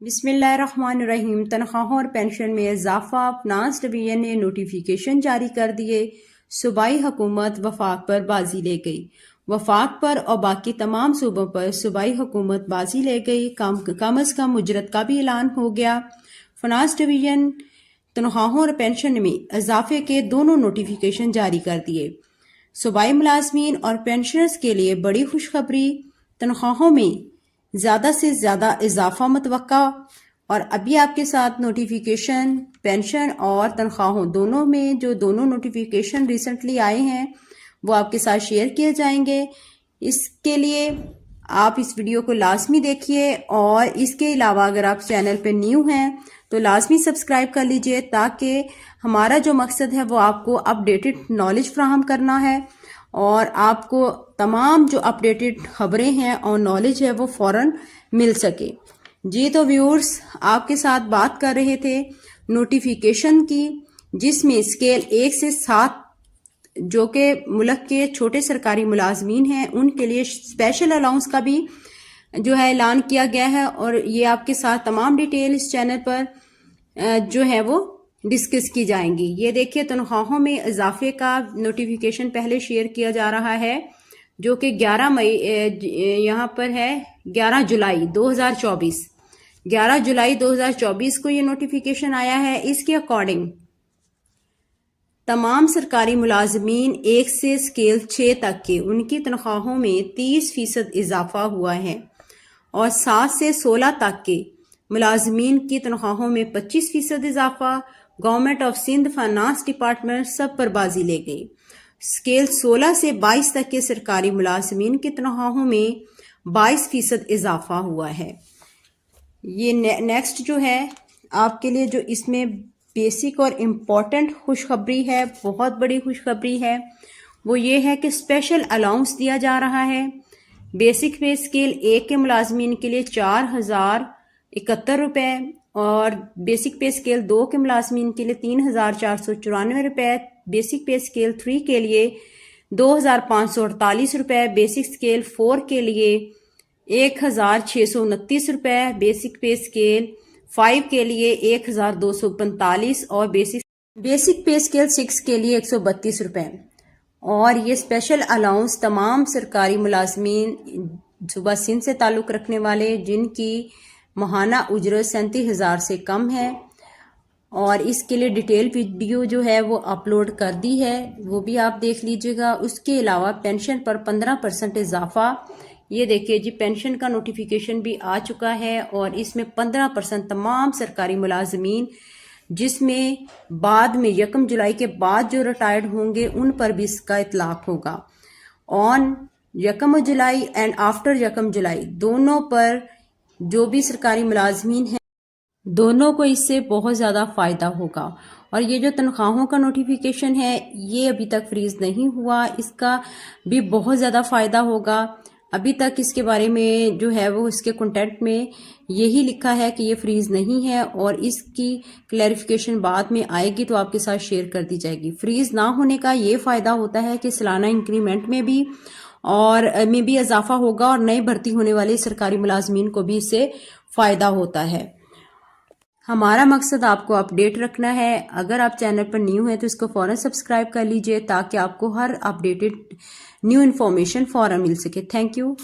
बिस्मिल्लाहिर्रहमानिर्रहीम। तनख्वाहों और पेंशन में इजाफा। फाइनेंस डिवीजन ने नोटिफिकेशन जारी कर दिए। सूबाई हुकूमत वफाक पर बाजी ले गई। वफाक पर और बाकी तमाम सूबों पर सूबाई हुकूमत बाजी ले गई। कम अज कम उजरत का भी ऐलान हो गया। फाइनेंस डिवीजन तनख्वाहों और पेंशन में इजाफे के दोनों नोटिफिकेशन जारी कर दिए। सूबाई मुलाजमीन और पेंशनर्स के लिए बड़ी खुशखबरी। तनख्वाहों में ज़्यादा से ज़्यादा इजाफा मुतवक्का। और अभी आपके साथ नोटिफिकेशन पेंशन और तनख्वाहों दोनों में जो दोनों नोटिफिकेशन रिसेंटली आए हैं वो आपके साथ शेयर किए जाएंगे। इसके लिए आप इस वीडियो को लाजमी देखिए और इसके अलावा अगर आप चैनल पे न्यू हैं तो लाजमी सब्सक्राइब कर लीजिए, ताकि हमारा जो मकसद है वो आपको अपडेटेड नॉलेज फ्राहम करना है और आपको तमाम जो अपडेटेड खबरें हैं और नॉलेज है वो फौरन मिल सके। जी तो व्यूअर्स, आपके साथ बात कर रहे थे नोटिफिकेशन की, जिसमें स्केल 1 से 7 जो कि मुल्क के छोटे सरकारी मुलाजमीन हैं उनके लिए स्पेशल अलाउंस का भी जो है ऐलान किया गया है। और ये आपके साथ तमाम डिटेल इस चैनल पर जो है वो डिस्कस की जाएंगी। ये देखिए, तनख्वाहों में इजाफे का नोटिफिकेशन पहले शेयर किया जा रहा है जो कि 11 मई यहाँ पर है 11 जुलाई 2024। 11 जुलाई 2024 को ये नोटिफिकेशन आया है। इसके अकॉर्डिंग तमाम सरकारी मुलाजमीन 1 से स्केल 6 तक के उनकी तनख्वाहों में 30% इजाफा हुआ है और 7 से 16 तक के मुलाजमीन की तनख्वाहों में 25% इजाफा। Government of Sindh finance department सब पर बाजी ले गई। स्केल 16 से 22 तक के सरकारी मुलाजमीन की तनख्वाहों में 22% इजाफा हुआ है। ये नेक्स्ट जो है आपके लिए जो इसमें बेसिक और इम्पॉर्टेंट खुशखबरी है, बहुत बड़ी खुशखबरी है, वो ये है कि स्पेशल अलाउंस दिया जा रहा है। बेसिक पे स्केल 1 के मुलाजमीन के लिए 4071 रुपये और बेसिक पे स्केल 2 के मुलाजमीन के लिए 3494 रुपये। बेसिक पे स्केल 3 के लिए 2548 रुपये। बेसिक स्केल 4 के लिए 1629 रुपये। बेसिक पे स्केल 5 के लिए 1245 और बेसिक पे स्केल 6 के लिए 132 रुपये। और ये स्पेशल अलाउंस तमाम सरकारी मुलाजमीन सूबा सिंध से ताल्लुक़ रखने वाले जिनकी माहाना उजरत 37,000 से कम है, और इसके लिए डिटेल वीडियो जो है वो अपलोड कर दी है, वो भी आप देख लीजिएगा। उसके अलावा पेंशन पर 15% इजाफा। ये देखिए जी, पेंशन का नोटिफिकेशन भी आ चुका है और इसमें 15% तमाम सरकारी मुलाजमीन, जिसमें बाद में 1 जुलाई के बाद जो रिटायर्ड होंगे उन पर भी इसका इतलाक होगा। ऑन 1 जुलाई एंड आफ्टर 1 जुलाई दोनों पर जो भी सरकारी मुलाजमीन हैं दोनों को इससे बहुत ज़्यादा फ़ायदा होगा। और ये जो तनख्वाहों का नोटिफिकेशन है ये अभी तक फ्रीज़ नहीं हुआ, इसका भी बहुत ज़्यादा फ़ायदा होगा। अभी तक इसके बारे में जो है वो इसके कंटेंट में यही लिखा है कि ये फ्रीज़ नहीं है और इसकी क्लैरिफिकेशन बाद में आएगी तो आपके साथ शेयर कर दी जाएगी। फ्रीज़ ना होने का ये फ़ायदा होता है कि सालाना इंक्रीमेंट में भी इजाफा होगा और नए भर्ती होने वाले सरकारी मुलाजमीन को भी इससे फ़ायदा होता है। हमारा मकसद आपको अपडेट रखना है। अगर आप चैनल पर न्यू हैं तो इसको फ़ौरन सब्सक्राइब कर लीजिए, ताकि आपको हर अपडेटेड न्यू इन्फॉर्मेशन फ़ौरन मिल सके। Thank you.